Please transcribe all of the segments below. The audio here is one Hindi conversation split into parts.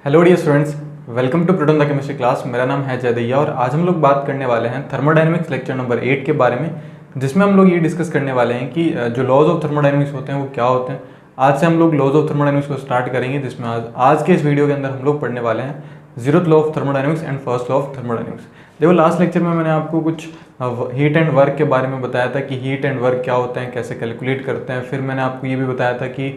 Hello dear students, welcome to Proton the chemistry class. मेरा नाम है जयदैया और आज हम लोग बात करने वाले हैं थर्मोडायनेमिक्स लेक्चर नंबर 8 के बारे में, जिसमें हम लोग ये डिस्कस करने वाले हैं कि जो लॉज ऑफ थर्मोडायनेमिक्स होते हैं वो क्या होते हैं। आज से हम लोग लॉज ऑफ थर्मोडायनेमिक्स को स्टार्ट करेंगे, जिसमें आज के इस वीडियो के अंदर हम लोग पढ़ने वाले हैं zeroth law of thermodynamics and first law of thermodynamics. देखो, लास्ट लेक्चर में मैंने आपको कुछ हीट एंड वर्क के बारे में बताया था कि हीट एंड वर्क क्या होते हैं, कैसे कैलकुलेट करते हैं। फिर मैंने आपको ये भी बताया था कि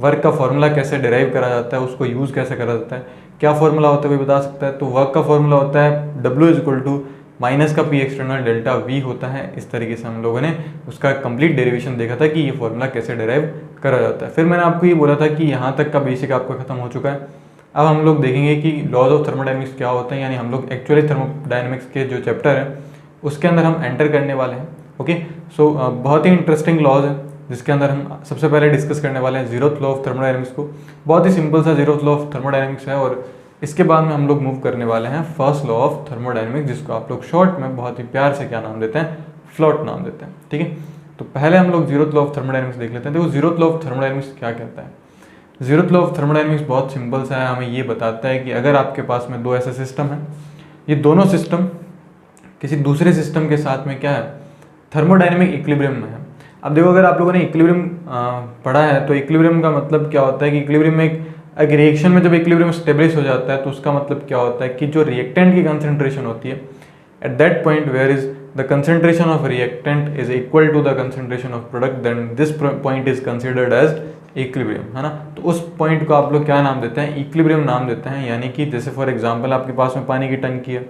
वर्क का फॉर्मूला कैसे डिराइव करा जाता है, उसको यूज़ कैसे करा जाता है, क्या फॉर्मूला होता है वो बता सकता है। तो वर्क का फॉर्मूला होता है W इक्वल टू माइनस का P एक्सटर्नल डेल्टा V होता है। इस तरीके से हम लोगों ने उसका कंप्लीट डेरिवेशन देखा था कि ये फॉर्मूला कैसे डिराइव करा जाता है। फिर मैंने आपको ये बोला था कि यहाँ तक का बेसिक आपका खत्म हो चुका है। अब हम लोग देखेंगे कि लॉज ऑफ थर्मोडायनेमिक्स क्या होते हैं, यानी हम लोग एक्चुअली थर्मोडायनेमिक्स के जो चैप्टर है उसके अंदर हम एंटर करने वाले हैं। ओके, सो बहुत ही इंटरेस्टिंग लॉज है जिसके अंदर हम सबसे पहले डिस्कस करने वाले हैं जीरोथ लॉ ऑफ थर्मोडायनेमिक्स को। बहुत ही सिंपल सा जीरोथ लॉ ऑफ थर्मोडायनेमिक्स है और इसके बाद में हम लोग मूव करने वाले हैं फर्स्ट लॉ ऑफ थर्मोडायनेमिक्स, जिसको आप लोग शॉर्ट में बहुत ही प्यार से क्या नाम देते हैं, फ्लॉट नाम देते हैं। ठीक है, तो पहले हम लोग जीरोथ लॉ ऑफ थर्मोडायनेमिक्स देख लेते हैं। देखो, जीरोथ लॉ ऑफ थर्मोडायनेमिक्स क्या कहता है। जीरोथ लॉ ऑफ थर्मोडायनेमिक्स बहुत सिंपल सा है, हमें ये बताता है कि अगर आपके पास में दो ऐसे सिस्टम है, ये दोनों सिस्टम किसी दूसरे सिस्टम के साथ में क्या है, थर्मोडायनेमिक इक्विलिब्रियम में है। अब देखो, अगर आप लोगों ने इक्विलिब्रियम पढ़ा है तो इक्विलिब्रियम का मतलब क्या होता है कि इक्विलिब्रियम में एक रिएक्शन में जब इक्विलिब्रियम स्टेब्लिश हो जाता है तो उसका मतलब क्या होता है कि जो रिएक्टेंट की कंसंट्रेशन होती है at that point where is the concentration of reactant is equal to the concentration of product, then this point is considered as equilibrium, है ना। तो उस पॉइंट को आप लोग क्या नाम देते हैं, इक्विलिब्रियम नाम देते हैं। यानी कि जैसे फॉर एग्जाम्पल आपके पास में पानी की टंकी है,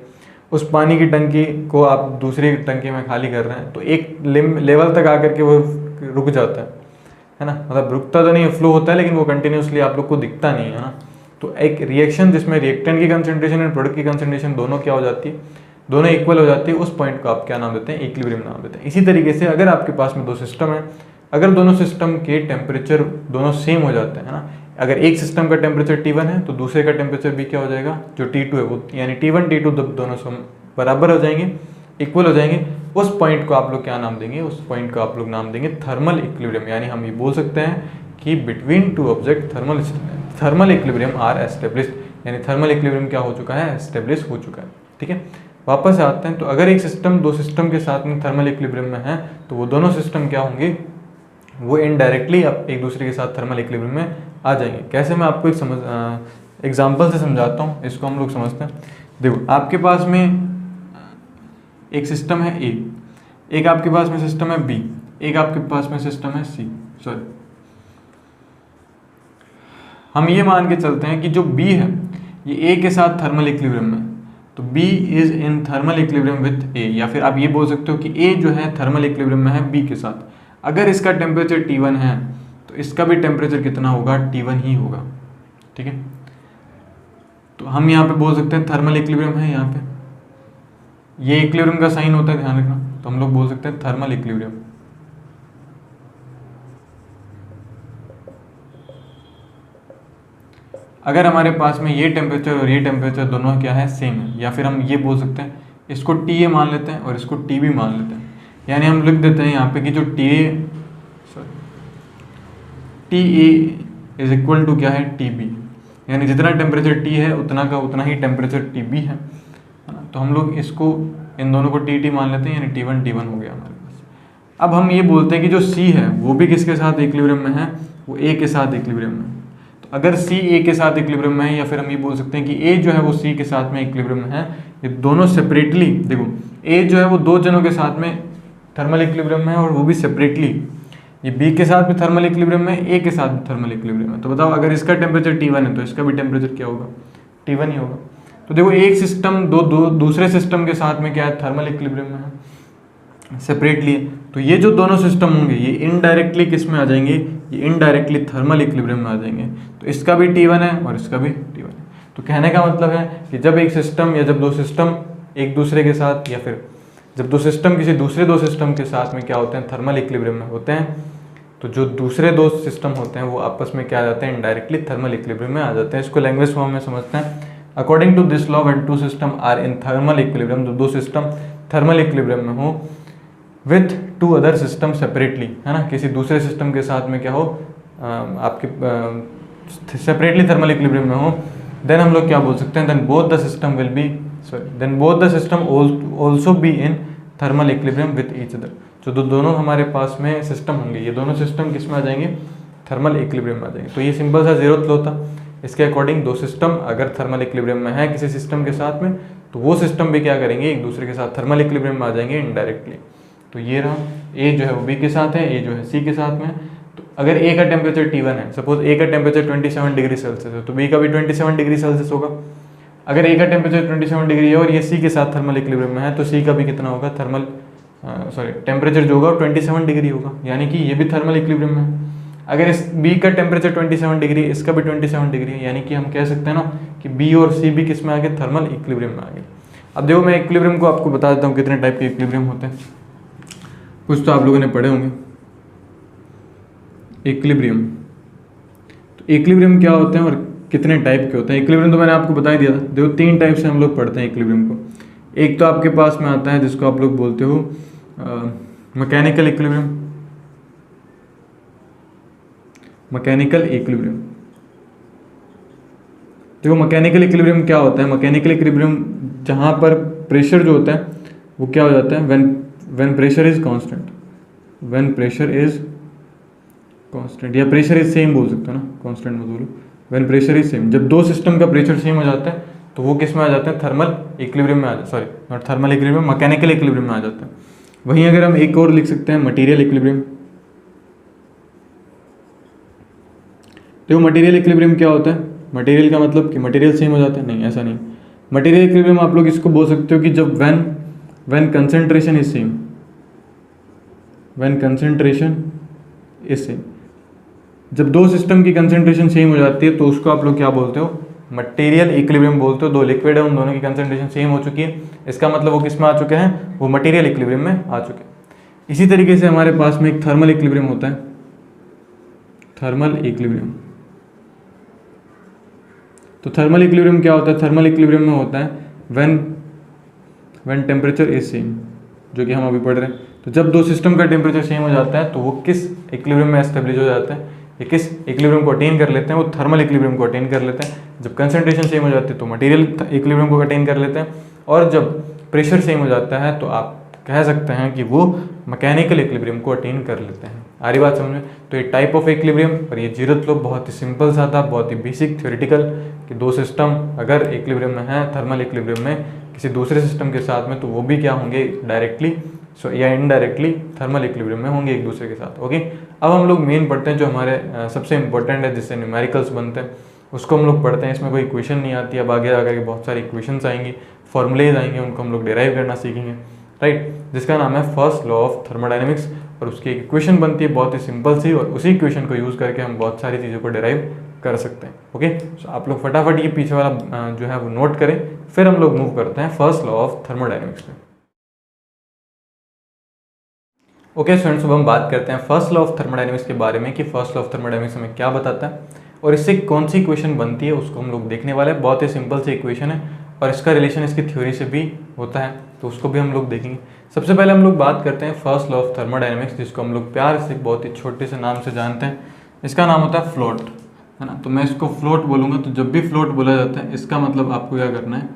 उस पानी की टंकी को आप दूसरी टंकी में खाली कर रहे हैं तो एक लेवल तक आकर के वो रुक जाता है ना। मतलब रुकता तो नहीं, फ्लो होता है, लेकिन वो कंटिन्यूसली आप लोग को दिखता नहीं है ना। तो एक रिएक्शन जिसमें रिएक्टेंट की कंसंट्रेशन एंड प्रोडक्ट की कंसंट्रेशन दोनों क्या हो जाती है, दोनों इक्वल हो जाती है, उस पॉइंट को आप क्या नाम देते हैं, इक्विलिब्रियम नाम देते हैं। इसी तरीके से अगर आपके पास में दो सिस्टम है, अगर दोनों सिस्टम के टेम्परेचर दोनों सेम हो जाते हैं ना, अगर एक सिस्टम का टेम्परेचर T1 है तो दूसरे का टेम्परेचर भी क्या हो जाएगा, जो T2 है वो, यानी T1 T2 दोनों बराबर हो जाएंगे, इक्वल हो जाएंगे। उस पॉइंट को आप लोग क्या नाम देंगे, उस पॉइंट को आप लोग नाम देंगे थर्मल इक्विलिब्रियम। यानी हम ये बोल सकते हैं कि between two object thermal equilibrium are established, यानी थर्मल इक्विलिब्रियम क्या हो चुका है, एस्टेब्लिश हो चुका है। ठीक है, वापस आते हैं। तो अगर एक सिस्टम दो सिस्टम के साथ में थर्मल इक्विलिब्रियम में है तो वो दोनों सिस्टम क्या होंगे, वो इनडायरेक्टली एक दूसरे के साथ थर्मल इक्विलिब्रियम में आ जाएंगे। कैसे, मैं आपको एक एग्जांपल से समझाता हूँ, इसको हम लोग समझते हैं। देखो, आपके पास में एक सिस्टम है A, एक आपके पास में सिस्टम है B, एक आपके पास में सिस्टम है C। सॉरी, हम ये मान के चलते हैं कि जो B है ये A के साथ थर्मल इक्विलिब्रियम में, तो B is in thermal equilibrium with A, या फिर आप ये बोल सकते हो कि A जो है थर्मल इक्विलिब्रियम में है B के साथ। अगर इसका टेम्परेचर T1 है तो इसका भी टेम्परेचर कितना होगा, T1 ही होगा। ठीक है, तो हम यहाँ पे बोल सकते हैं थर्मल इक्विलिब्रियम है। यहाँ पे ये इक्विलिब्रियम का साइन होता है, ध्यान रखना, तो हम लोग बोल सकते हैं थर्मल इक्विलिब्रियम। अगर हमारे पास में ये टेम्परेचर और ये टेम्परेचर दोनों क्या है, सेम है, या फिर हम ये बोल सकते हैं इसको TA मान लेते हैं और इसको TB मान लेते हैं। यानी हम लिख देते हैं यहाँ पे कि जो TA इज इक्वल टू क्या है, TB, यानी जितना टेम्परेचर T है उतना का उतना ही टेम्परेचर TB है। तो हम लोग इसको इन दोनों को TT मान लेते हैं, यानी T1 हो गया हमारे पास। अब हम ये बोलते हैं कि जो C है वो भी किसके साथ इक्विलिब्रियम में है, वो A के साथ इक्विलिब्रियम में है। तो अगर C A के साथ इक्विलिब्रियम में है, या फिर हम ये बोल सकते हैं कि A जो है वो C के साथ में इक्विलिब्रियम में है, ये दोनों सेपरेटली, देखो A जो है वो दो जनों के साथ में थर्मल इक्विलिब्रियम में है और वो भी सेपरेटली, ये B के साथ भी थर्मल इक्विलिब्रियम में, A के साथ भी थर्मल इक्विलिब्रियम में। तो बताओ, अगर इसका टेम्परेचर T1 है तो इसका भी टेम्परेचर क्या होगा, T1 ही होगा। तो देखो, एक सिस्टम दूसरे सिस्टम के साथ में क्या है, थर्मल इक्विलिब्रियम में है, सेपरेटली है। तो ये जो दोनों सिस्टम होंगे ये इनडायरेक्टली किस में आ जाएंगे, ये इनडायरेक्टली थर्मल इक्विलिब्रियम में आ जाएंगे। तो इसका भी T1 है और इसका भी T1 है। तो कहने का मतलब है कि जब एक सिस्टम या जब दो सिस्टम एक दूसरे के साथ, या फिर जब दो सिस्टम किसी दूसरे दो सिस्टम के साथ में क्या होते हैं, थर्मल इक्विलिब्रियम में होते हैं, तो जो दूसरे दो सिस्टम होते हैं वो आपस में क्या आ जाते हैं, इनडायरेक्टली थर्मल इक्विलिब्रियम में आ जाते हैं। इसको लैंग्वेज फॉर्म में समझते हैं। According to this law when two system are in thermal equilibrium, जो दो सिस्टम थर्मल इक्विलिब्रियम में हो with two other system separately, है ना, किसी दूसरे सिस्टम के साथ में क्या हो, आपके सेपरेटली थर्मल इक्विलिब्रियम में हो, देन हम लोग क्या बोल सकते हैं, then both the system will be then both the system also be in thermal equilibrium with each other. जो दोनों हमारे पास में सिस्टम होंगे, ये दोनों सिस्टम किस में आ जाएंगे, थर्मल इक्विलिब्रियम में आ जाएंगे। तो ये सिंपल सा जीरोथ लॉ था। इसके अकॉर्डिंग दो सिस्टम अगर थर्मल इक्विलिब्रियम में है किसी सिस्टम के साथ में, तो वो सिस्टम भी क्या करेंगे, एक दूसरे के साथ थर्मल इक्विलिब्रियम में आ जाएंगे इनडायरेक्टली। तो ये रहा, ए जो है वो बी के साथ है, ए जो है सी के साथ में। तो अगर ए का टेम्परेचर T1 है, सपोज ए का टेम्परेचर 27 डिग्री सेल्सियस है, तो बी का भी 27 डिग्री सेल्सियस होगा। अगर ए का टेम्परेचर 27 डिग्री है और ये सी के साथ थर्मल इक्विलिब्रियम में है, तो सी का भी कितना होगा, टेम्परेचर जो होगा 27 डिग्री होगा, यानी कि ये भी थर्मल इक्विलिब्रियम में है। अगर इस बी का टेम्परेचर 27 डिग्री, इसका भी 27 डिग्री है, यानी कि हम कह सकते हैं ना कि बी और सी भी किस में आ गए, थर्मल इक्विलिब्रियम में आ गए। अब देखो मैं इक्विलिब्रियम को आपको बता देता हूँ कितने टाइप के इक्विलिब्रियम होते हैं। कुछ तो आप लोगों ने पढ़े होंगे इक्विलिब्रियम। तो इक्विलिब्रियम क्या होते हैं और कितने टाइप के होते हैं। इक्विलिब्रियम तो मैंने आपको बता ही दिया था। देखो 3 टाइप से हम लोग पढ़ते हैं इक्विलिब्रियम को। एक तो आपके पास में आता है जिसको आप लोग बोलते हो मैकेनिकल इक्विलिब्रियम, मैकेनिकल इक्विलिब्रियम। देखो मैकेनिकल इक्विलिब्रियम क्या होता है, मैकेनिकल इक्विलिब्रियम जहाँ पर प्रेशर जो होता है वो क्या हो जाता है, when pressure is constant, when pressure is constant, या प्रेशर इज सेम बोल सकते हो ना, कांस्टेंट मत बोलो, व्हेन प्रेशर इज सेम। जब दो सिस्टम का प्रेशर सेम हो जाता है तो वो किस में आ जाते हैं, थर्मल इक्विलिब्रियम में आ जाते, sorry not thermal equilibrium, mechanical equilibrium में आ जाता है। वहीं अगर हम एक और लिख सकते हैं मटीरियल इक्विलिब्रियम। देखो मटेरियल इक्विलिब्रियम क्या होता है, मटेरियल का मतलब कि मटेरियल सेम हो जाता है, नहीं ऐसा नहीं। मटेरियल इक्विलिब्रियम आप लोग इसको बोल सकते हो कि जब when concentration is same, when concentration is same, जब दो सिस्टम की कंसंट्रेशन सेम हो जाती है तो उसको आप लोग क्या बोलते हो, मटेरियल इक्विलिब्रियम बोलते हो। दो लिक्विड है, उन दोनों की कंसंट्रेशन सेम हो चुकी है, इसका मतलब वो किस में आ चुके हैं, वो मटेरियल इक्विलिब्रियम में आ चुके हैं। इसी तरीके से हमारे पास में एक थर्मल इक्विलिब्रियम होता है, थर्मल इक्विलिब्रियम। तो थर्मल इक्विलिब्रियम क्या होता है, थर्मल इक्विलिब्रियम में होता है व्हेन टेम्परेचर इज सेम, जो कि हम अभी पढ़ रहे हैं। तो जब दो सिस्टम का टेम्परेचर सेम हो जाता है तो वो किस इक्विलिब्रियम में एस्टेब्लिश हो जाता है, ये किस इक्विलिब्रियम को अटेन कर लेते हैं, वो थर्मल इक्विलिब्रियम को अटेन कर लेते हैं। जब कंसंट्रेशन सेम हो जाती है तो मटेरियल इक्विलिब्रियम को अटेन कर लेते हैं, और जब प्रेशर सेम हो जाता है तो आप कह सकते हैं कि वो मैकेनिकल इक्विलिब्रियम को अटेन कर लेते हैं। आ रही बात समझ में। तो ये टाइप ऑफ इक्विलिब्रियम और ये जीरोथ लॉ बहुत ही सिंपल सा था, बहुत ही बेसिक थ्योरेटिकल, कि दो सिस्टम अगर इक्विलिब्रियम में है, थर्मल इक्विलिब्रियम में किसी दूसरे सिस्टम के साथ में, तो वो भी क्या होंगे, डायरेक्टली या इनडायरेक्टली थर्मल इक्विलिब्रियम में होंगे एक दूसरे के साथ। ओके, अब हम लोग मेन पढ़ते हैं जो हमारे सबसे इंपॉर्टेंट है, जिससे न्यूमेरिकल्स बनते हैं, उसको हम लोग पढ़ते हैं। इसमें कोई इक्वेशन नहीं आती, अब आगे जाकर के बहुत सारी इक्वेशंस आएंगी, फॉर्मूलेज आएंगे, उनको हम लोग डिराइव करना सीखेंगे, राइट, जिसका नाम है फर्स्ट लॉ ऑफ थर्मोडायनेमिक्स। और उसकी एक इक्वेशन बनती है बहुत ही सिंपल सी, और उसी इक्वेशन को यूज़ करके हम बहुत सारी चीज़ों को डिराइव कर सकते हैं। ओके, सो आप लोग फटाफट ये पीछे वाला जो है वो नोट करें, फिर हम लोग मूव करते हैं फर्स्ट लॉ ऑफ थर्मोडायनेमिक्स में। ओके स्टूडेंट्स, अब हम बात करते हैं फर्स्ट लॉ ऑफ थर्मोडायनेमिक्स के बारे में, कि फर्स्ट लॉ ऑफ थर्मोडायनेमिक्स हमें क्या बताता है और इससे कौन सी इक्वेशन बनती है, उसको हम लोग देखने वाले हैं। बहुत ही सिंपल सी इक्वेशन है और इसका रिलेशन इसकी थ्योरी से भी होता है, तो उसको भी हम लोग देखेंगे। सबसे पहले हम लोग बात करते हैं फर्स्ट लॉ ऑफ थर्मोडायनेमिक्स, जिसको हम लोग प्यार से बहुत ही छोटे से नाम से जानते हैं। इसका नाम होता है फ्लोट, है ना। तो मैं इसको फ्लोट बोलूँगा, तो जब भी फ्लोट बोला जाता है इसका मतलब आपको क्या करना है,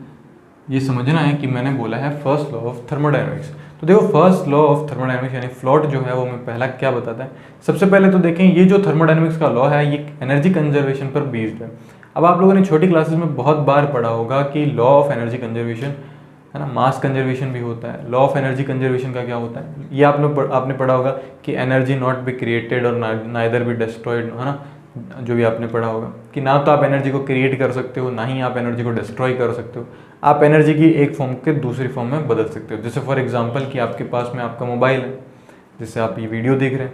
ये समझना है कि मैंने बोला है फर्स्ट लॉ ऑफ थर्मोडायनेमिक्स। तो देखो फर्स्ट लॉ ऑफ थर्मोडायनेमिक्स यानी फ्लोट जो है वो हमें पहला क्या बताता है। सबसे पहले तो देखें, ये जो थर्मोडायनेमिक्स का लॉ है ये एनर्जी कंजर्वेशन पर बेस्ड है। अब आप लोगों ने छोटी क्लासेस में बहुत बार पढ़ा होगा कि लॉ ऑफ एनर्जी कंजर्वेशन, है ना, मास कंजर्वेशन भी होता है। लॉ ऑफ एनर्जी कंजर्वेशन का क्या होता है, ये आपने पढ़ा होगा कि एनर्जी नॉट बी क्रिएटेड और नाइदर बी डिस्ट्रॉयड, है ना, जो भी आपने पढ़ा होगा कि ना तो आप एनर्जी को क्रिएट कर सकते हो, ना ही आप एनर्जी को डिस्ट्रॉय कर सकते हो। आप एनर्जी की एक फॉर्म के दूसरी फॉर्म में बदल सकते हो। जैसे फॉर एग्जांपल कि आपके पास में आपका मोबाइल है, जिससे आप ये वीडियो देख रहे हैं,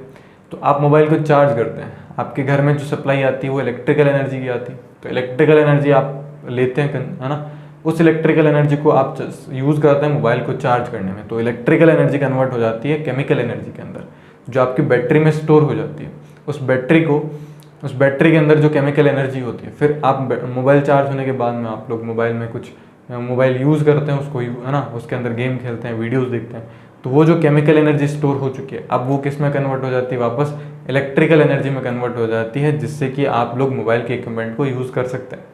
तो आप मोबाइल को चार्ज करते हैं, आपके घर में जो सप्लाई आती है वो इलेक्ट्रिकल एनर्जी की आती है। तो इलेक्ट्रिकल एनर्जी आप लेते हैं, है ना, उस इलेक्ट्रिकल एनर्जी को आप यूज़ करते हैं मोबाइल को चार्ज करने में। तो इलेक्ट्रिकल एनर्जी कन्वर्ट हो जाती है केमिकल एनर्जी के अंदर, जो आपकी बैटरी में स्टोर हो जाती है। उस बैटरी के अंदर जो केमिकल एनर्जी होती है, फिर आप मोबाइल चार्ज होने के बाद में आप लोग मोबाइल में कुछ मोबाइल यूज़ करते हैं उसको, है ना, उसके अंदर गेम खेलते हैं, वीडियोस देखते हैं, तो वो जो केमिकल एनर्जी स्टोर हो चुकी है अब वो किस में कन्वर्ट हो जाती है, वापस इलेक्ट्रिकल एनर्जी में कन्वर्ट हो जाती है, जिससे कि आप लोग मोबाइल के इक्विपमेंट को यूज़ कर सकते हैं।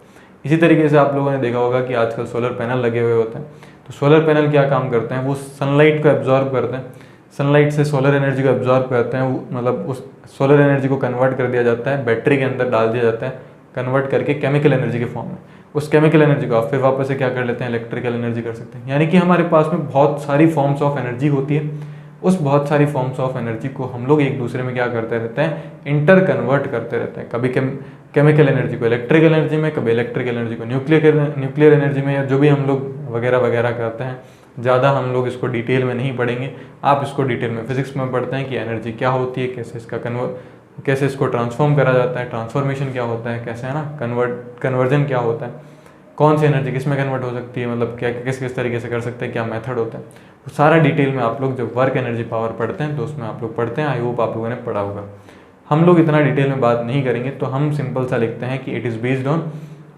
इसी तरीके से आप लोगों ने देखा होगा कि आजकल सोलर पैनल लगे हुए होते हैं। तो सोलर पैनल क्या काम करते हैं, वो सनलाइट को एब्जॉर्ब करते हैं, सनलाइट से सोलर एनर्जी को एब्जॉर्ब करते हैं, मतलब उस सोलर एनर्जी को कन्वर्ट कर दिया जाता है, बैटरी के अंदर डाल दिया जाता है, कन्वर्ट करके केमिकल एनर्जी के फॉर्म में। उस केमिकल एनर्जी को आप फिर वापस से क्या कर लेते हैं, इलेक्ट्रिकल एनर्जी कर सकते हैं। यानी कि हमारे पास में बहुत सारी फॉर्म्स ऑफ एनर्जी होती है। उस बहुत सारी फॉर्म्स ऑफ एनर्जी को हम लोग एक दूसरे में क्या करते रहते हैं, इंटर कन्वर्ट करते रहते हैं। कभी केमिकल एनर्जी को इलेक्ट्रिकल एनर्जी में, कभी इलेक्ट्रिकल एनर्जी को न्यूक्लियर एनर्जी में, या जो भी हम लोग वगैरह वगैरह करते हैं। ज़्यादा हम लोग इसको डिटेल में नहीं पढ़ेंगे, आप इसको डिटेल में फिजिक्स में पढ़ते हैं कि एनर्जी क्या होती है, कैसे इसको ट्रांसफॉर्म करा जाता है, ट्रांसफॉर्मेशन क्या होता है, कैसे है ना, कन्वर्जन क्या होता है, कौन सी एनर्जी किस में कन्वर्ट हो सकती है, मतलब क्या किस किस तरीके से कर सकते हैं, क्या मेथड होता है, वो सारा डिटेल में आप लोग जब वर्क एनर्जी पावर पढ़ते हैं तो उसमें आप लोग पढ़ते हैं। आई होप आप लोगों ने पढ़ा होगा। हम लोग इतना डिटेल में बात नहीं करेंगे, तो हम सिंपल सा लिखते हैं कि it is based on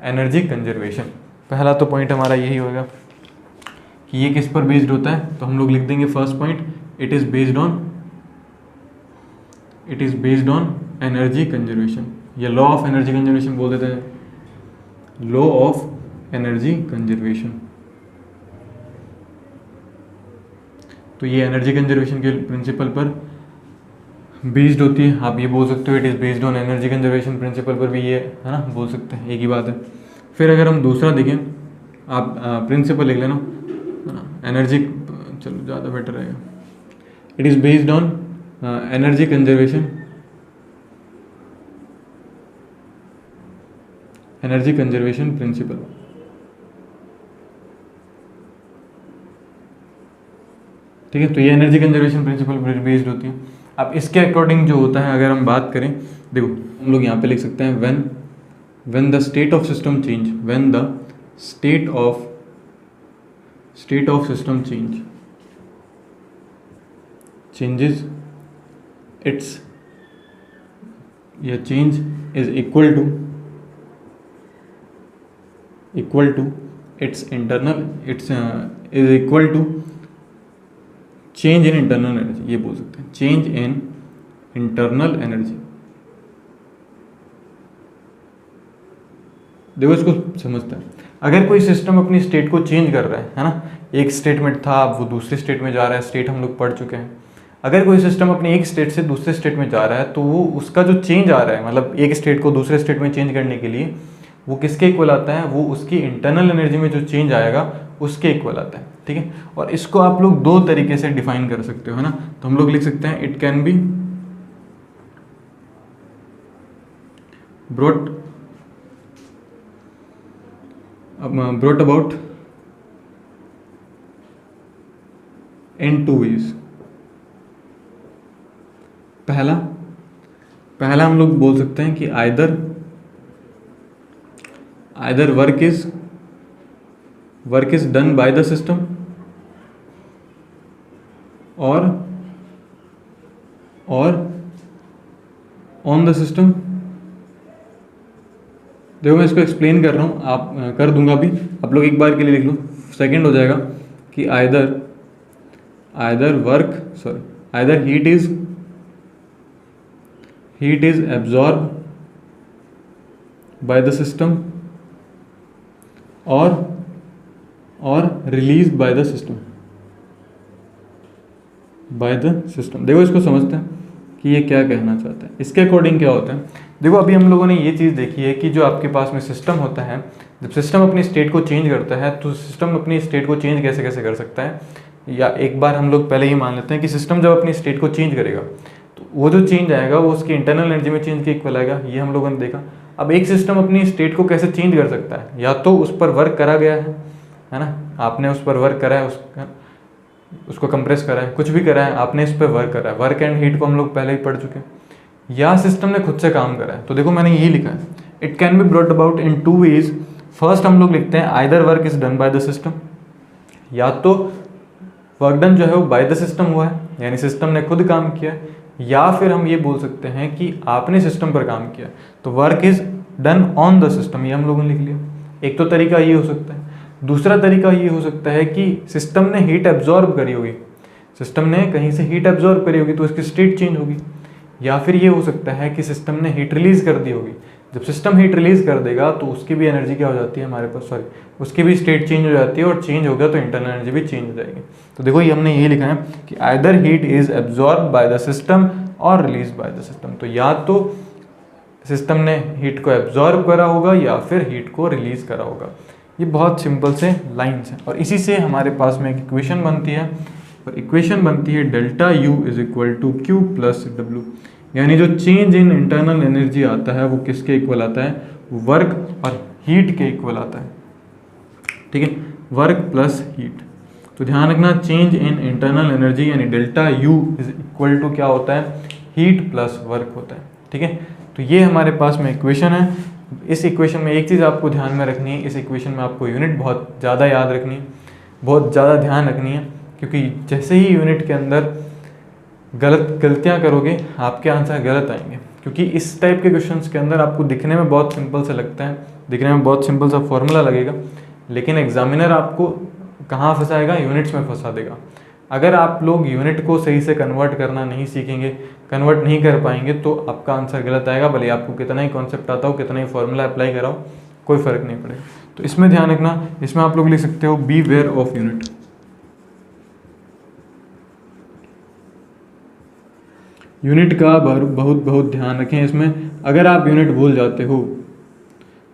energy conservation. पहला तो पॉइंट हमारा यही होगा कि ये किस पर बेस्ड होता है, तो हम लोग लिख देंगे first point, it is based on energy conservation, या लॉ ऑफ एनर्जी कंजर्वेशन बोल देते हैं, लॉ ऑफ एनर्जी कंजर्वेशन। तो ये एनर्जी कंजर्वेशन के प्रिंसिपल पर बेस्ड होती है। आप ये बोल सकते हो it is based on energy conservation principle पर भी ये है ना बोल सकते हैं, एक ही बात है। फिर अगर हम दूसरा देखें, आप प्रिंसिपल लिख लेना है ना, एनर्जी, चलो ज़्यादा बेटर रहेगा। It is based on energy conservation principle. ठीक है, तो ये एनर्जी कंजर्वेशन प्रिंसिपल पर बेस्ड होती है। अब इसके अकॉर्डिंग जो होता है, अगर हम बात करें, देखो हम लोग यहाँ पे लिख सकते हैं when the state of system change, when the state of system changes its, या change is equal to its internal, its is equal to change in internal energy, ये बोल सकते हैं, चेंज इन इंटरनल एनर्जी। देखो इसको समझते हैं, अगर कोई सिस्टम अपनी स्टेट को चेंज कर रहा है ना, एक स्टेट में था अब वो दूसरे स्टेट में जा रहा है, स्टेट हम लोग पढ़ चुके हैं। अगर कोई सिस्टम अपनी एक स्टेट से दूसरे स्टेट में जा रहा है, तो वो उसका जो चेंज आ रहा है, मतलब एक स्टेट को दूसरे स्टेट में चेंज करने के लिए, वो किसके इक्वल आता है, वो उसकी इंटरनल एनर्जी में जो चेंज आएगा उसके इक्वल आता है। ठीक है, और इसको आप लोग दो तरीके से डिफाइन कर सकते हो, है ना। तो हम लोग लिख सकते हैं it can be brought about in two ways. पहला हम लोग बोल सकते हैं कि either work is done by the system और ऑन द सिस्टम। देखो मैं इसको एक्सप्लेन कर रहा हूँ, आप कर दूंगा अभी, आप लोग एक बार के लिए लिख लो, सेकंड हो जाएगा कि either heat is absorb by the system और रिलीज बाय द सिस्टम। देखो इसको समझते हैं कि ये क्या कहना चाहता है। इसके अकॉर्डिंग क्या होता है, देखो अभी हम लोगों ने ये चीज़ देखी है कि जो आपके पास में सिस्टम होता है, जब सिस्टम अपनी स्टेट को चेंज करता है, तो सिस्टम अपनी स्टेट को चेंज कैसे कैसे कर सकता है। या एक बार हम लोग पहले ही मान लेते हैं कि सिस्टम जब अपनी स्टेट को चेंज करेगा, तो वो जो चेंज आएगा वो उसकी इंटरनल एनर्जी में चेंज के इक्वल आएगा, ये हम लोगों ने देखा। अब एक सिस्टम अपनी स्टेट को कैसे चेंज कर सकता है, या तो उस पर वर्क करा गया है ना, आपने उस पर वर्क करा है, उसको कंप्रेस करा है, कुछ भी करा है, आपने इस पर वर्क करा है, वर्क एंड हीट को हम लोग पहले ही पढ़ चुके हैं, या सिस्टम ने खुद से काम करा है। तो देखो मैंने यही लिखा है, it can be brought about in two ways. First हम लोग लिखते हैं either work is done by the system, या तो वर्क डन जो है वो बाय द सिस्टम हुआ है, यानी सिस्टम ने खुद काम किया, या फिर हम ये बोल सकते हैं कि आपने सिस्टम पर काम किया, तो work is done on the system, ये हम लोगों ने लिख लिया। एक तो तरीका ये हो सकता है। दूसरा तरीका ये हो सकता है कि सिस्टम ने हीट एब्जॉर्ब करी होगी, सिस्टम ने कहीं से हीट एब्जॉर्ब करी होगी तो उसकी स्टेट चेंज होगी। या फिर ये हो सकता है कि सिस्टम ने हीट रिलीज कर दी होगी, जब सिस्टम हीट रिलीज कर देगा तो उसकी भी एनर्जी क्या हो जाती है हमारे पास, सॉरी, उसकी भी स्टेट चेंज हो जाती है, और चेंज हो गया तो इंटरनल एनर्जी भी चेंज हो जाएगी। तो देखो ये हमने ये लिखा है कि either heat is absorb by the system और रिलीज बाय द सिस्टम। तो या तो सिस्टम ने हीट को एब्जॉर्ब करा होगा या फिर हीट को रिलीज करा होगा। ये बहुत सिंपल से लाइन्स हैं, और इसी से हमारे पास में एक इक्वेशन बनती है, और इक्वेशन बनती है delta U is equal to Q plus W, यानी जो चेंज इन इंटरनल एनर्जी आता है वो किसके इक्वल आता है, वर्क और हीट के इक्वल आता है। ठीक है, वर्क प्लस हीट। तो ध्यान रखना, चेंज इन इंटरनल एनर्जी यानी delta U is equal to क्या होता है, हीट प्लस वर्क होता है। ठीक है, तो ये हमारे पास में इक्वेशन है। इस इक्वेशन में एक चीज़ आपको ध्यान में रखनी है, इस इक्वेशन में आपको यूनिट बहुत ज़्यादा याद रखनी है, बहुत ज़्यादा ध्यान रखनी है, क्योंकि जैसे ही यूनिट के अंदर गलतियाँ करोगे आपके आंसर गलत आएंगे। क्योंकि इस टाइप के क्वेश्चंस के अंदर आपको दिखने में बहुत सिंपल सा लगता है, दिखने में बहुत सिंपल सा फॉर्मूला लगेगा, लेकिन एग्जामिनर आपको कहाँ फंसाएगा, यूनिट्स में फंसा देगा। अगर आप लोग यूनिट को सही से कन्वर्ट करना नहीं सीखेंगे, कन्वर्ट नहीं कर पाएंगे, तो आपका आंसर गलत आएगा, भले आपको कितना ही कॉन्सेप्ट आता हो, कितना ही फॉर्मूला अप्लाई कराओ, कोई फ़र्क नहीं पड़ेगा। तो इसमें ध्यान रखना, इसमें आप लोग लिख सकते हो be aware of unit. Unit का बहुत ध्यान रखें इसमें। अगर आप यूनिट भूल जाते हो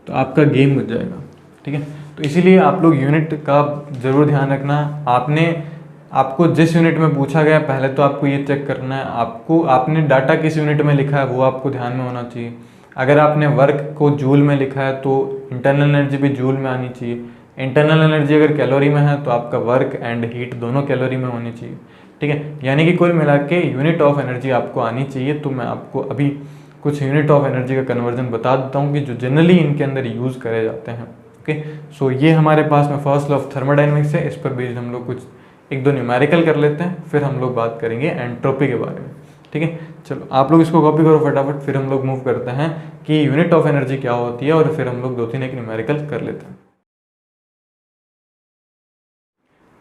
तो आपका गेम बच जाएगा। ठीक है, तो इसीलिए आप लोग यूनिट का ज़रूर ध्यान रखना। आपको जिस यूनिट में पूछा गया पहले तो आपको ये चेक करना है आपने डाटा किस यूनिट में लिखा है, वो आपको ध्यान में होना चाहिए। अगर आपने वर्क को जूल में लिखा है तो इंटरनल एनर्जी भी जूल में आनी चाहिए। इंटरनल एनर्जी अगर कैलोरी में है तो आपका वर्क एंड हीट दोनों कैलोरी में होनी चाहिए। ठीक है, यानी कि कुल मिला के यूनिट ऑफ एनर्जी आपको आनी चाहिए। तो मैं आपको अभी कुछ यूनिट ऑफ एनर्जी का कन्वर्जन बता देता हूँ कि जो जनरली इनके अंदर यूज़ करे जाते हैं। ओके, सो ये हमारे पास में फर्स्ट लॉ ऑफ थर्मोडायनेमिक्स है। इस पर बेस्ड हम लोग कुछ एक दो न्यूमेरिकल कर लेते हैं, फिर हम लोग बात करेंगे एंट्रोपी के बारे में। ठीक है, चलो आप लोग इसको कॉपी करो फटाफट, फिर हम लोग मूव करते हैं कि यूनिट ऑफ एनर्जी क्या होती है, और फिर हम लोग 2-3 एक न्यूमेरिकल कर लेते हैं।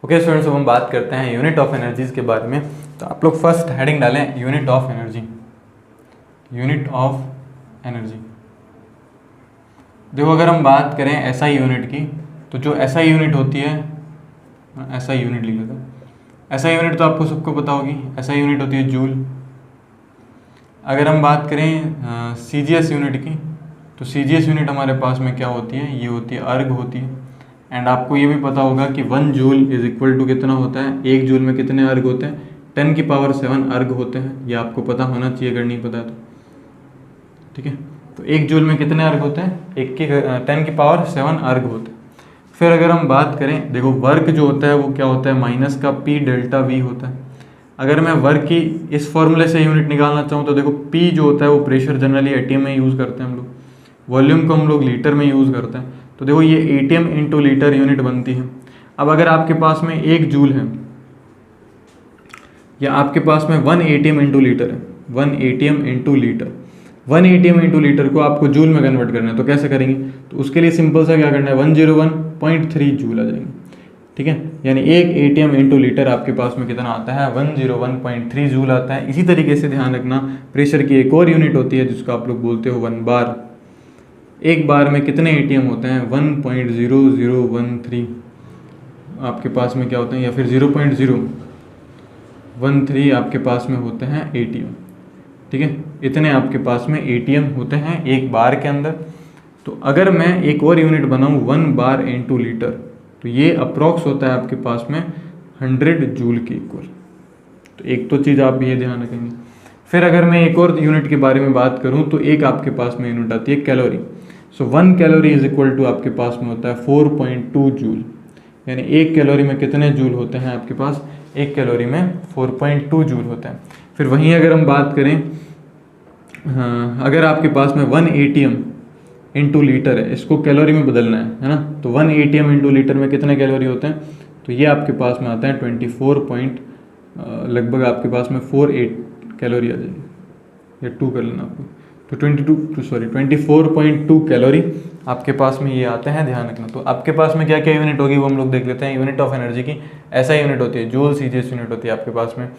ओके स्टूडेंट्स, अब हम बात करते हैं यूनिट ऑफ एनर्जीज के बारे में। तो आप लोग फर्स्ट हेडिंग डालें unit of energy. Unit of energy, देखो अगर हम बात करें एसआई यूनिट की, तो जो एसआई यूनिट होती है, एसआई यूनिट लिख लेता हूँ। एसआई यूनिट तो आपको सबको पता होगी, एसआई यूनिट होती है जूल। अगर हम बात करें सीजीएस यूनिट की, तो सीजीएस यूनिट हमारे पास में क्या होती है, ये होती है अर्ग होती है। एंड आपको ये भी पता होगा कि 1 जूल इज इक्वल टू कितना होता है, 1 जूल में कितने अर्ग होते हैं, 10 की पावर 7 अर्ग होते हैं। ये आपको पता होना चाहिए अगर नहीं पता है तो। ठीक है, तो 1 जूल में कितने अर्ग होते हैं, 10 की पावर 7 अर्ग होते हैं। फिर अगर हम बात करें, देखो वर्क जो होता है वो क्या होता है, माइनस का P डेल्टा V होता है। अगर मैं वर्क की इस फॉर्मूले से यूनिट निकालना चाहूँ तो देखो P जो होता है वो प्रेशर जनरली एटीएम में यूज़ करते हैं हम लोग, वॉल्यूम को हम लोग लीटर में यूज़ करते हैं। तो देखो ये एटीएम इंटू लीटर यूनिट बनती है। अब अगर आपके पास में 1 जूल है, या आपके पास में 1 एटीएम इंटू लीटर है, 1 ATM into litre, 1 ATM into litre को आपको जूल में कन्वर्ट करना है, तो कैसे करेंगे, तो उसके लिए सिंपल सा क्या करना है, 101.3 जूल आ जाएंगे। ठीक है, यानी 1 एटीएम इंटू लीटर आपके पास में कितना आता है, 101.3 जूल आता है। इसी तरीके से ध्यान रखना, प्रेशर की एक और यूनिट होती है जिसको आप लोग बोलते हो 1 बार। एक बार में कितने एटीएम होते हैं, 1.0013 आपके पास में क्या होते हैं, या फिर 0.013 आपके पास में होते हैं एटीएम। ठीक है, इतने आपके पास में एटीएम होते हैं एक बार के अंदर। तो अगर मैं एक और यूनिट बनाऊं 1 बार इंटू लीटर, तो ये अप्रॉक्स होता है आपके पास में 100 जूल के इक्वल। तो एक तो चीज़ आप ये ध्यान रखेंगे। फिर अगर मैं एक और यूनिट के बारे में बात करूं तो एक आपके पास में यूनिट आती है calorie. So 1 calorie is equal to आपके पास में होता है 4.2 जूल, यानी 1 कैलोरी में कितने जूल होते हैं आपके पास, 1 कैलोरी में 4.2 जूल होता है। फिर वहीं अगर हम बात करें, अगर आपके पास में 1 एटीएम इंटू लीटर है, इसको कैलोरी में बदलना है ना, तो 1 एटीएम इंटू लीटर में कितने कैलोरी होते हैं, तो ये आपके पास में आता है 24 लगभग आपके पास में 48 कैलोरी आ जाएगी, या 2 कर लेना आपको, तो 24.2 कैलोरी आपके पास में ये आते हैं, ध्यान रखना। तो आपके पास में क्या क्या यूनिट होगी वो हम लोग देख लेते हैं। यूनिट ऑफ एनर्जी की ऐसा यूनिट होती है जूल, सीजीएस यूनिट होती है आपके पास में,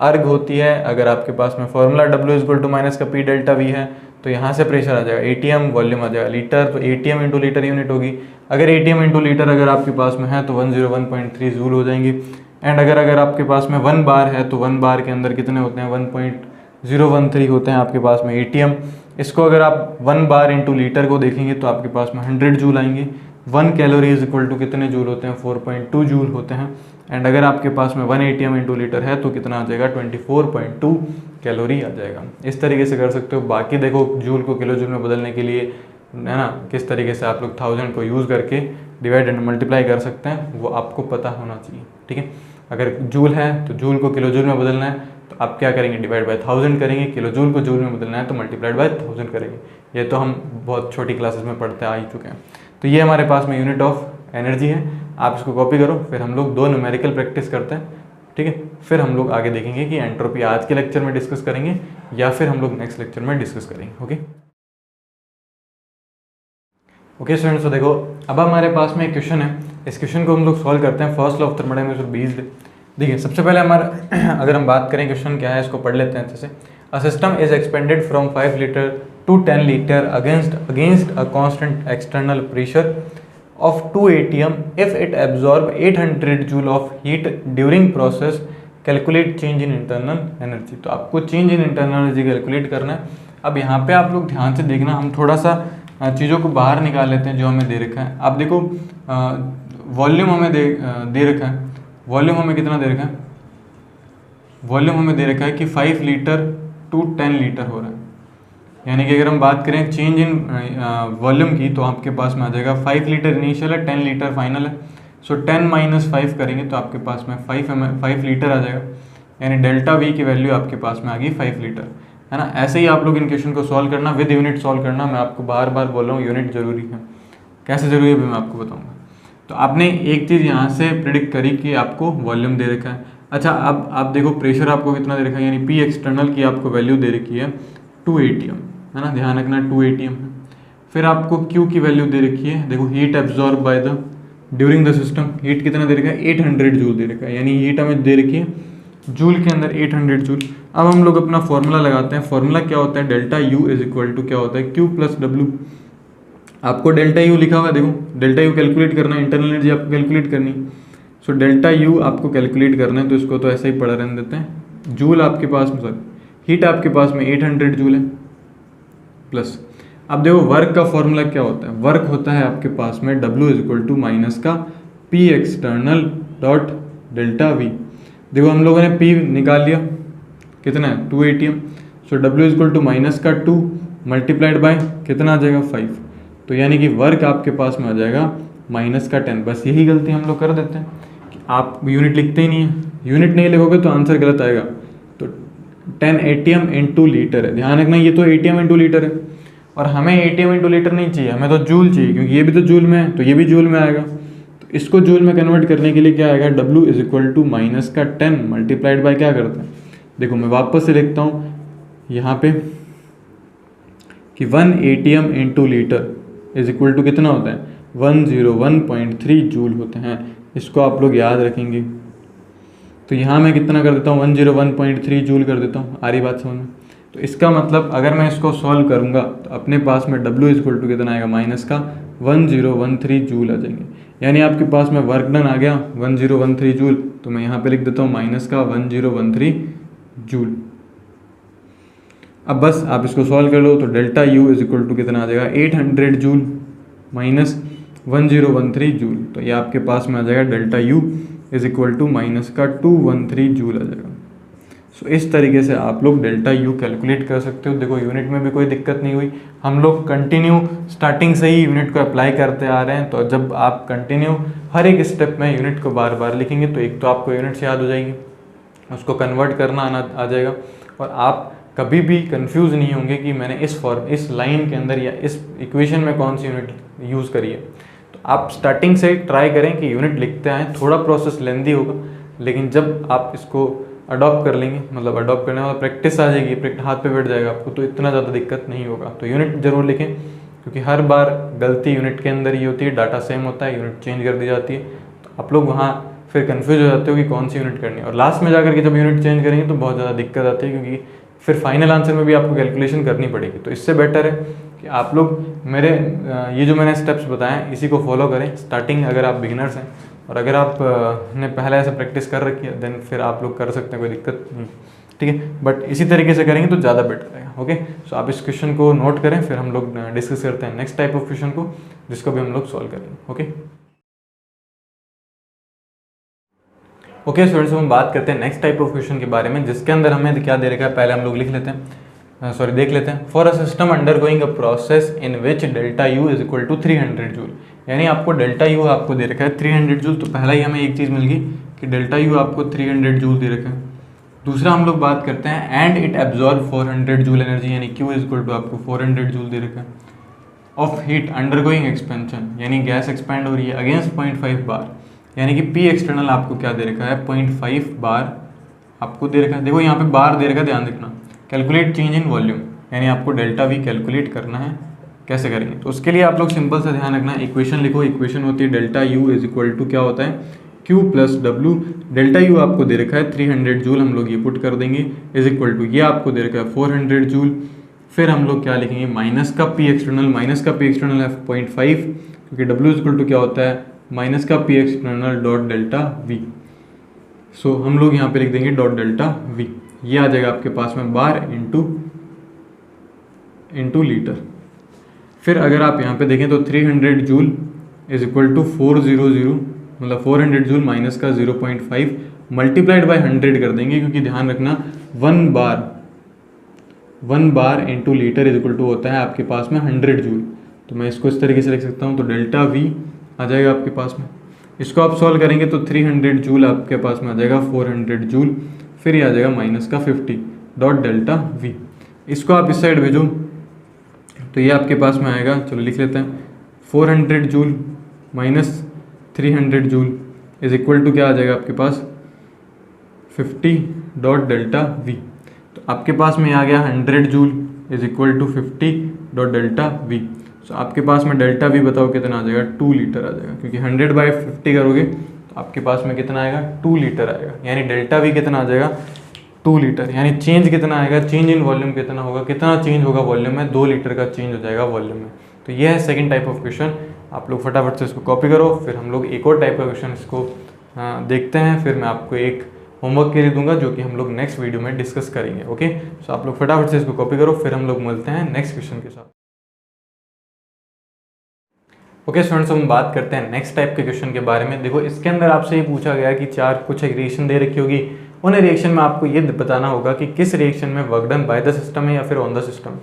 अर्ग होती है। अगर आपके पास में formula W equal to minus का P डेल्टा V है तो यहाँ से प्रेशर आ जाएगा, एटीएम वॉल्यूम आ जाएगा, लीटर तो एटीएम इंटू लीटर यूनिट होगी। अगर एटीएम इंटू लीटर अगर आपके पास में है तो 101.3 जूल हो जाएंगी। एंड अगर आपके पास में 1 बार है तो 1 बार के अंदर कितने होते हैं, 1.013 होते हैं आपके पास में एटीएम। इसको अगर आप 1 बार इंटू लीटर को देखेंगे तो आपके पास में 100 जूल आएंगे। 1 कैलोरी इज इक्वल टू कितने जूल होते हैं, 4.2 जूल होते हैं। एंड अगर आपके पास में 1 एटीएम इंटू लीटर है तो कितना आ जाएगा, 24.2 कैलोरी आ जाएगा। इस तरीके से कर सकते हो। बाकी देखो जूल को किलो जूल में बदलने के लिए है ना, किस तरीके से आप लोग 1000 को यूज़ करके डिवाइड एंड मल्टीप्लाई कर सकते हैं, वो आपको पता होना चाहिए। ठीक है, अगर जूल है तो जूल को किलो जूल में बदलना है तो आप क्या करेंगे, डिवाइड बाय 1000 करेंगे। किलो जूल को जूल में बदलना है तो मल्टीप्लाइड बाय 1000 करेंगे। ये तो हम बहुत छोटी क्लासेस में पढ़ते आ ही चुके हैं। तो ये हमारे पास में यूनिट ऑफ एनर्जी है। आप इसको कॉपी करो, फिर हम लोग 2 न्यूमेरिकल प्रैक्टिस करते हैं। ठीक है, फिर हम लोग आगे देखेंगे कि एंट्रोपी आज के लेक्चर में डिस्कस करेंगे या फिर हम लोग नेक्स्ट लेक्चर में डिस्कस करेंगे। ओके स्टूडेंट्स, तो देखो अब हमारे पास में एक क्वेश्चन है। इस क्वेश्चन को हम लोग सॉल्व करते हैं। फर्स्ट लॉ ऑफ थर्मोडायनामिक्स और बेस्ड। देखिए सबसे पहले हमारा अगर हम बात करें क्वेश्चन क्या है, इसको पढ़ लेते हैं अच्छे से। A system is expanded from 5 litre to 10 litre against a constant external pressure of 2 atm if it absorb 800 joule of heat during process, calculate change in internal energy। तो आपको change in internal energy calculate करना है। अब यहाँ पे आप लोग ध्यान से देखना, हम थोड़ा सा चीज़ों को बाहर निकाल लेते हैं जो हमें दे रखा है। आप देखो वॉल्यूम हमें दे रखा है। वॉल्यूम हमें कितना दे रखा है, वॉल्यूम हमें दे रखा है कि 5 लीटर टू 10 लीटर हो रहा है। यानी कि अगर हम बात करें चेंज इन वॉल्यूम की तो आपके पास में आ जाएगा 5 लीटर इनिशियल है, 10 लीटर फाइनल है। सो 10 माइनस 5 करेंगे तो आपके पास में 5 लीटर आ जाएगा। यानी डेल्टा वी की वैल्यू आपके पास में आ गई 5 लीटर, है ना। ऐसे ही आप लोग इन क्वेश्चन को सॉल्व करना, विद यूनिट सॉल्व करना। मैं आपको बार बार बोल रहा हूँ यूनिट जरूरी है। कैसे जरूरी है भी मैं आपको बताऊँगा। तो आपने एक चीज़ यहाँ से प्रिडिक्ट करी कि आपको वॉल्यूम दे रखा है। अच्छा, अब आप देखो प्रेशर आपको कितना दे रखा है, यानी पी एक्सटर्नल की आपको वैल्यू दे रखी है 2 atm, है ना, ध्यान रखना 2 atm है। फिर आपको Q की वैल्यू दे रखी है, देखो heat absorb by the during the system, heat कितना दे रखा है, 800 जूल दे रखा है। यानी हीट हमें दे रखी है जूल के अंदर 800 जूल। अब हम लोग अपना फॉर्मूला लगाते हैं। फॉर्मूला क्या होता है, delta U is equal to क्या होता है, Q प्लस डब्ल्यू। आपको डेल्टा यू लिखा हुआ है, देखो डेल्टा यू कैलकुलेट करना है, इंटरनल एनर्जी आपको कैलकुलेट करनी है। सो डेल्टा यू आपको कैलकुलेट करना है, तो इसको तो ऐसे ही पड़ा रहने देते हैं। जूल आपके पास में, सॉरी हीट आपके पास में 800 जूल है प्लस। अब देखो वर्क का फॉर्मूला क्या होता है, वर्क होता है आपके पास में W is equal to minus का P external dot delta V। देखो हम लोगों ने P निकाल लिया, कितना है 2 atm। So W is equal to minus का 2 मल्टीप्लाइड बाय कितना आ जाएगा 5। तो यानी कि वर्क आपके पास में आ जाएगा माइनस का 10। बस यही गलती हम लोग कर देते हैं कि आप यूनिट लिखते ही नहीं है। यूनिट नहीं लिखोगे तो आंसर गलत आएगा। तो 10 atm इंटू लीटर है, ध्यान रखना ये तो atm इंटू लीटर है, और हमें atm इंटू लीटर नहीं चाहिए, हमें तो जूल चाहिए, क्योंकि ये भी तो जूल में है तो ये भी जूल में आएगा। तो इसको जूल में कन्वर्ट करने के लिए क्या आएगा, W is equal to minus का 10 मल्टीप्लाइड बाय क्या करते हैं, देखो मैं वापस से लिखता हूँ यहाँ पे कि 1 atm into litre is equal to कितना होता है, 101.3 जूल होते हैं। इसको आप लोग याद रखेंगे। तो यहाँ मैं कितना कर देता हूँ, 101.3 जूल कर देता हूँ। आ रही बात समझ में। तो इसका मतलब अगर मैं इसको सॉल्व करूँगा तो अपने पास में W इज इक्वल टू कितना आएगा, माइनस का 1013 जूल आ जाएंगे। यानी आपके पास में वर्क डन आ गया 1013 जूल। तो मैं यहाँ पे लिख देता हूँ माइनस का 1013 जूल। अब बस आप इसको सॉल्व कर लो तो delta U is equal to कितना आ जाएगा, 800 जूल माइनस 1013 जूल। तो ये आपके पास में आ जाएगा delta U is equal to minus का 213 जूल आ जाएगा। सो इस तरीके से आप लोग डेल्टा U कैलकुलेट कर सकते हो। देखो यूनिट में भी कोई दिक्कत नहीं हुई, हम लोग कंटिन्यू स्टार्टिंग से ही यूनिट को अप्लाई करते आ रहे हैं। तो जब आप कंटिन्यू हर एक स्टेप में यूनिट को बार बार लिखेंगे तो एक तो आपको यूनिट्स याद हो जाएगी, उसको कन्वर्ट करना आ जाएगा, और आप कभी भी कंफ्यूज नहीं होंगे कि मैंने इस लाइन के अंदर या इस इक्वेशन में कौन सी यूनिट यूज़ करी है। तो आप स्टार्टिंग से ट्राई करें कि यूनिट लिखते आएँ। थोड़ा प्रोसेस लेंदी होगा, लेकिन जब आप इसको अडॉप्ट कर लेंगे, मतलब अडॉप्ट करने वाला प्रैक्टिस आ जाएगी, हाथ पे बैठ जाएगा आपको, तो इतना ज़्यादा दिक्कत नहीं होगा। तो यूनिट ज़रूर लिखें, क्योंकि हर बार गलती यूनिट के अंदर ही होती है, डाटा सेम होता है, यूनिट चेंज कर दी जाती है। तो आप लोग वहाँ फिर कन्फ्यूज हो जाते हो कि कौन सी यूनिट करनी है, और लास्ट में जाकर के जब यूनिट चेंज करेंगे तो बहुत ज़्यादा दिक्कत आती है, क्योंकि फिर फाइनल आंसर में भी आपको कैलकुलेशन करनी पड़ेगी। तो इससे बेटर है कि आप लोग मेरे ये जो मैंने स्टेप्स बताए हैं इसी को फॉलो करें स्टार्टिंग, अगर आप बिगिनर्स हैं और अगर आप ने पहले ऐसे प्रैक्टिस कर रखी है देन फिर आप लोग कर सकते हैं, कोई दिक्कत नहीं, ठीक है। बट इसी तरीके से करेंगे तो ज़्यादा बेटर रहेगा। ओके, सो आप इस क्वेश्चन को नोट करें, फिर हम लोग डिस्कस करते हैं नेक्स्ट टाइप ऑफ क्वेश्चन को जिसको भी हम लोग सॉल्व करेंगे। ओके स्टूडेंट्स, हम बात करते हैं नेक्स्ट टाइप ऑफ क्वेश्चन के बारे में जिसके अंदर हमें क्या दे रखा है पहले हम लोग लिख लेते हैं, देख लेते हैं। For a system undergoing a process in which delta U is equal to 300 joule, यानी आपको डेल्टा यू आपको दे रखा है 300 जूल। तो पहला ही हमें एक चीज़ मिल गई कि डेल्टा यू आपको 300 जूल दे रखा है। दूसरा हम लोग बात करते हैं and it absorb 400 joule energy, यानी क्यू इज इक्वल टू आपको 400 जूल दे रखा है। ऑफ हीट अंडरगोइंग एक्सपेंशन, यानी गैस एक्सपेंड हो रही है अगेंस्ट 0.5 बार, यानी कि पी एक्सटर्नल आपको क्या दे रखा है 0.5 बार आपको दे रखा है। देखो यहाँ पे बार दे रखा है, ध्यान रखना। कैलकुलेट चेंज इन वॉल्यूम, यानी आपको डेल्टा वी कैलकुलेट करना है। कैसे करेंगे तो उसके लिए आप लोग सिंपल सा ध्यान रखना, इक्वेशन लिखो। इक्वेशन होती है delta U is equal to क्या होता है Q plus W. Delta U आपको दे रखा है 300 जूल, हम लोग ये पुट कर देंगे इज इक्वल टू ये आपको दे रखा है 400 जूल। फिर हम लोग क्या लिखेंगे माइनस का पी एक्सटर्नल, माइनस का पी एक्सटर्नल है 0.5 क्योंकि डब्ल्यू इज इक्वल टू क्या होता है माइनस का P external dot delta V. So हम लोग यहाँ पे लिख देंगे डॉट डेल्टा वी, ये आ जाएगा आपके पास में बार इंटू लीटर। फिर अगर आप यहाँ पे देखें तो 300 जूल इज इक्वल टू 400, मतलब 400 जूल माइनस का 0.5 मल्टीप्लाइड बाय 100 कर देंगे, क्योंकि ध्यान रखना 1 bar into litre is equal to होता है आपके पास में 100 जूल। तो मैं इसको इस तरीके से लिख सकता हूँ, तो डेल्टा वी आ जाएगा आपके पास में। इसको आप सॉल्व करेंगे तो 300 जूल आपके पास में आ जाएगा 400 जूल, फिर ये आ जाएगा माइनस का 50 डॉट डेल्टा वी। इसको आप इस साइड भेजो तो ये आपके पास में आएगा, चलो लिख लेते हैं 400 joule minus 300 joule is equal to क्या आ जाएगा आपके पास 50 डॉट डेल्टा वी। तो आपके पास में आ गया 100 joule is equal to 50 dot delta V. So आपके पास में डेल्टा वी बताओ कितना आ जाएगा 2 लीटर आ जाएगा, क्योंकि 100 बाई 50 करोगे तो आपके पास में कितना आएगा 2 लीटर आएगा, यानी डेल्टा वी कितना आ जाएगा 2 लीटर। यानी चेंज कितना आएगा, चेंज इन वॉल्यूम कितना होगा, कितना चेंज होगा वॉल्यूम में 2 लीटर का चेंज हो जाएगा वॉल्यूम में। तो ये है सेकंड टाइप ऑफ क्वेश्चन, आप लोग फटाफट से इसको कॉपी करो। फिर हम लोग एक और टाइप का क्वेश्चन इसको देखते हैं, फिर मैं आपको एक होमवर्क के लिए दूंगा जो कि हम लोग नेक्स्ट वीडियो में डिस्कस करेंगे। ओके, सो आप लोग फटाफट से इसको कॉपी करो, फिर हम लोग मिलते हैं नेक्स्ट क्वेश्चन के साथ। ओके स्टूडेंट्स, हम बात करते हैं नेक्स्ट टाइप के क्वेश्चन के बारे में। देखो इसके अंदर आपसे ये पूछा गया कि कुछ एक रिएक्शन दे रखी होगी, उन रिएक्शन में आपको ये बताना होगा कि किस रिएक्शन में work done by the system है या फिर ऑन द सिस्टम।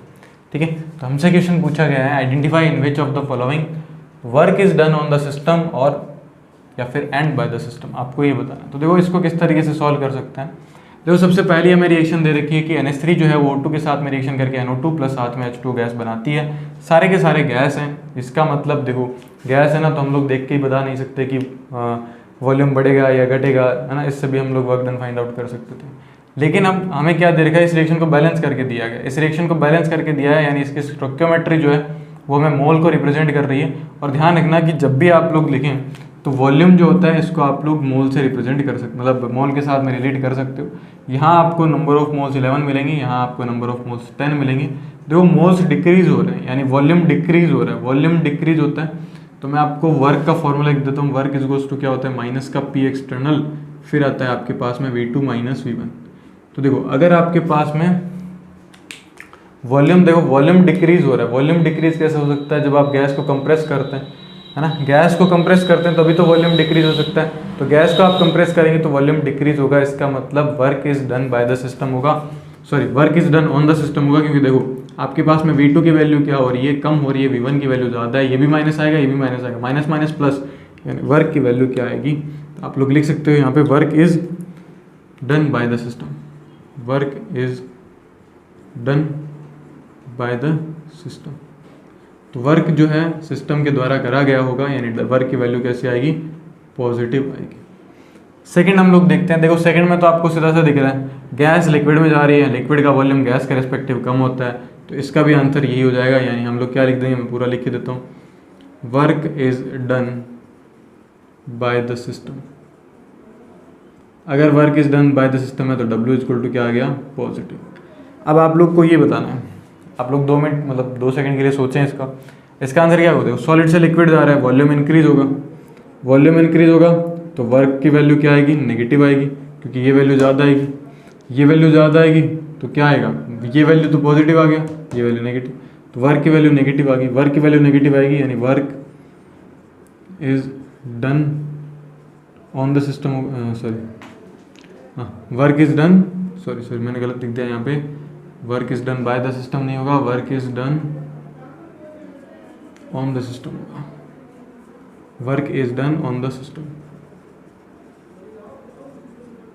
ठीक है, तो हमसे क्वेश्चन पूछा गया है identify in which of the following work is done on the system और या फिर एंड बाय द सिस्टम, आपको ये बताना है। तो देखो इसको किस तरीके से सॉल्व कर सकते हैं। देखो सबसे पहले हमें रिएक्शन दे रखी है कि NH3 जो है वो O2 के साथ में रिएक्शन करके NO2 प्लस साथ में H2 गैस बनाती है। सारे के सारे गैस हैं, इसका मतलब देखो गैस है ना, तो हम लोग देख के ही बता नहीं सकते कि वॉल्यूम बढ़ेगा या घटेगा, है ना। इससे भी हम लोग वर्क डन फाइंड आउट कर सकते थे। लेकिन अब हमें क्या दे रखा है, इस रिएक्शन को बैलेंस करके दिया गया। इस रिएक्शन को बैलेंस करके दिया है, यानी इसकी स्टोइकियोमेट्री जो है वो हमें मोल को रिप्रेजेंट कर रही है। और ध्यान रखना कि जब भी आप लोग लिखें तो वॉल्यूम जो होता है इसको आप लोग मोल से रिप्रेजेंट कर सकते, मतलब मोल के साथ में रिलेट कर सकते हो। यहाँ आपको नंबर ऑफ मोल्स 11 मिलेंगे, यहाँ आपको नंबर ऑफ मोल्स 10 मिलेंगे। देखो मोल्स डिक्रीज हो रहे हैं, यानी वॉल्यूम डिक्रीज हो रहा है। वॉल्यूम डिक्रीज होता है तो मैं आपको वर्क का फॉर्मूला लिख देता हूँ। वर्क इज इक्वल्स टू क्या होता है माइनस का पी एक्सटर्नल, फिर आता है आपके पास में V2 माइनस V1। तो देखो अगर आपके पास में वॉल्यूम, देखो वॉल्यूम डिक्रीज हो रहा है। वॉल्यूम डिक्रीज कैसे हो सकता है, जब आप गैस को कंप्रेस करते हैं, है ना, गैस को कंप्रेस करते हैं तभी तो वॉल्यूम डिक्रीज हो सकता है। तो गैस को आप कंप्रेस करेंगे तो वॉल्यूम डिक्रीज होगा, इसका मतलब work is done by the system होगा, sorry work is done on the system होगा। क्योंकि देखो आपके पास में V2 की वैल्यू क्या हो रही है, कम हो रही है, V1 की वैल्यू ज़्यादा है, ये भी माइनस आएगा, ये भी माइनस आएगा, माइनस माइनस प्लस, यानी वर्क की वैल्यू क्या आएगी। तो आप लोग लिख सकते हो यहाँ पे work is done by the system, work is done by the system. तो वर्क जो है सिस्टम के द्वारा करा गया होगा, यानी वर्क की वैल्यू कैसी आएगी, पॉजिटिव आएगी। सेकंड हम लोग देखते हैं। देखो सेकंड में तो आपको सीधा सा दिख रहा है गैस लिक्विड में जा रही है, लिक्विड का वॉल्यूम गैस के रेस्पेक्टिव कम होता है, तो इसका भी आंसर यही हो जाएगा। यानी हम लोग क्या लिख देंगे, मैं पूरा लिख के देता हूँ, work is done by the system. अगर work is done by the system है तो W इक्वल टू क्या आ गया, पॉजिटिव। अब आप लोग को ये बताना है, आप लोग 2 मिनट मतलब 2 सेकंड के लिए सोचें इसका आंसर क्या होगा। सॉलिड से लिक्विड जा रहा है, वॉल्यूम इंक्रीज होगा, वॉल्यूम इंक्रीज होगा तो वर्क की वैल्यू क्या आएगी, नेगेटिव आएगी, क्योंकि ये वैल्यू ज़्यादा आएगी, ये वैल्यू ज़्यादा आएगी तो क्या आएगा, ये वैल्यू तो पॉजिटिव आ गया, ये वैल्यू नेगेटिव, तो वर्क की वैल्यू नेगेटिव आ गई, वर्क की वैल्यू नेगेटिव आएगी यानी work is done on the system, work is done, sorry मैंने गलत लिख दिया यहाँ पे, work is done by the system नहीं होगा, work is done on the system होगा, work is done on the system,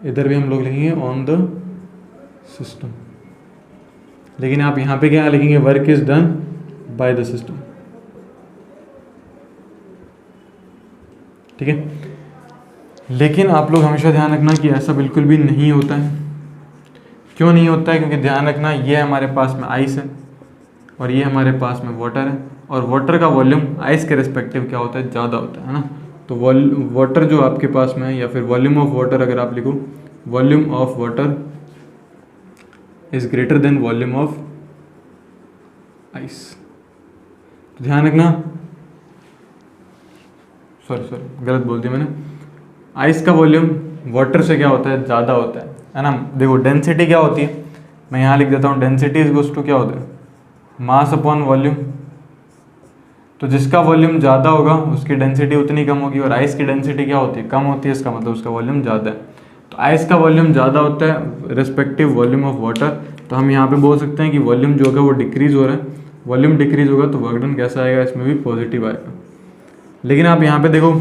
इधर भी हम लोग लिखेंगे ऑन द सिस्टम, लेकिन आप यहाँ पे क्या लिखेंगे, work is done by the system. ठीक है, लेकिन आप लोग हमेशा ध्यान रखना कि ऐसा बिल्कुल भी नहीं होता है। क्यों नहीं होता है, क्योंकि ध्यान रखना ये हमारे पास में आइस है और ये हमारे पास में वाटर है, और वाटर का वॉल्यूम आइस के रिस्पेक्टिव क्या होता है, ज़्यादा होता है ना। तो वाटर जो आपके पास में है, या फिर वॉल्यूम ऑफ वाटर अगर आप लिखो, volume of water is greater than volume of ice. तो ध्यान रखना, सॉरी गलत बोल दिया मैंने, आइस का वॉल्यूम वाटर से क्या होता है, ज़्यादा होता है ना। देखो डेंसिटी क्या होती है, मैं यहाँ लिख देता हूँ, डेंसिटी इज इक्वल्स टू क्या होता है, मास अपॉन वॉल्यूम। तो जिसका वॉल्यूम ज़्यादा होगा उसकी डेंसिटी उतनी कम होगी, और आइस की डेंसिटी क्या होती है, कम होती है, इसका मतलब उसका वॉल्यूम ज़्यादा है। तो आइस का वॉल्यूम ज़्यादा होता है रिस्पेक्टिव वॉल्यूम ऑफ वाटर, तो हम यहाँ पे बोल सकते हैं कि वॉल्यूम जो होगा वो डिक्रीज़ हो रहा है, वॉल्यूम डिक्रीज़ होगा तो वर्क डन कैसा आएगा, इसमें भी पॉजिटिव आएगा। लेकिन आप यहाँ पे देखो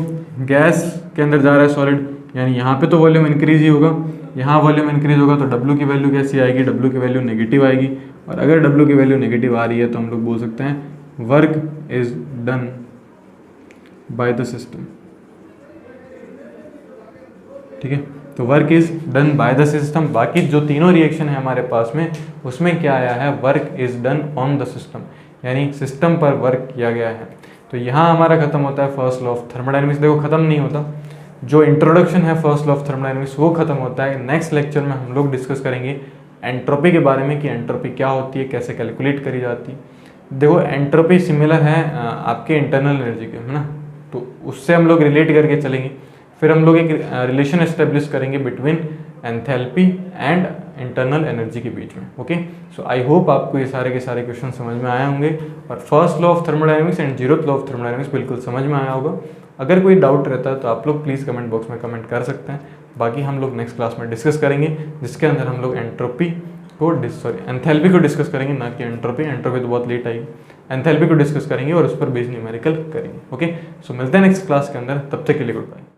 गैस के अंदर जा रहा है सॉलिड, यानी यहाँ पे तो वॉल्यूम इंक्रीज ही होगा, यहाँ वॉल्यूम इंक्रीज होगा तो W की वैल्यू कैसी आएगी, W की वैल्यू नेगेटिव आएगी, और अगर W की वैल्यू नेगेटिव आ रही है तो हम लोग बोल सकते हैं work is done by the system. ठीक है, तो work is done by the system. बाकी जो तीनों रिएक्शन है हमारे पास में, उसमें क्या आया है, work is done on the system, यानी सिस्टम पर वर्क किया गया है। तो यहाँ हमारा खत्म होता है फर्स्ट लॉ ऑफ थर्मोडायनेमिक्स। देखो खत्म नहीं होता, जो इंट्रोडक्शन है फर्स्ट लॉ ऑफ थर्मोडायनेमिक्स वो खत्म होता है। नेक्स्ट लेक्चर में हम लोग डिस्कस करेंगे एंट्रोपी के बारे में, कि एंट्रोपी क्या होती है, कैसे कैलकुलेट करी जाती है। देखो एंट्रोपी सिमिलर है आपके इंटरनल एनर्जी के, है ना, तो उससे हम लोग रिलेट करके चलेंगे। फिर हम लोग एक रिलेशन एस्टेब्लिश करेंगे between enthalpy and internal energy के बीच में। ओके, सो आई होप आपको ये सारे के सारे क्वेश्चन समझ में आए होंगे, और first law of thermodynamics and zeroth law of thermodynamics बिल्कुल समझ में आया होगा। अगर कोई डाउट रहता है तो आप लोग प्लीज़ कमेंट बॉक्स में कमेंट कर सकते हैं। बाकी हम लोग नेक्स्ट क्लास में डिस्कस करेंगे, जिसके अंदर हम लोग एंट्रोपी को एंथैल्पी को डिस्कस करेंगे, ना कि एंट्रोपी। एंट्रोपी तो बहुत लेट आएगी, एंथैल्पी को डिस्कस करेंगे और उस पर बेस्ड न्यूमेरिकल करेंगे। ओके, सो मिलते हैं नेक्स्ट क्लास के अंदर, तब तक के लिए गुड बाय।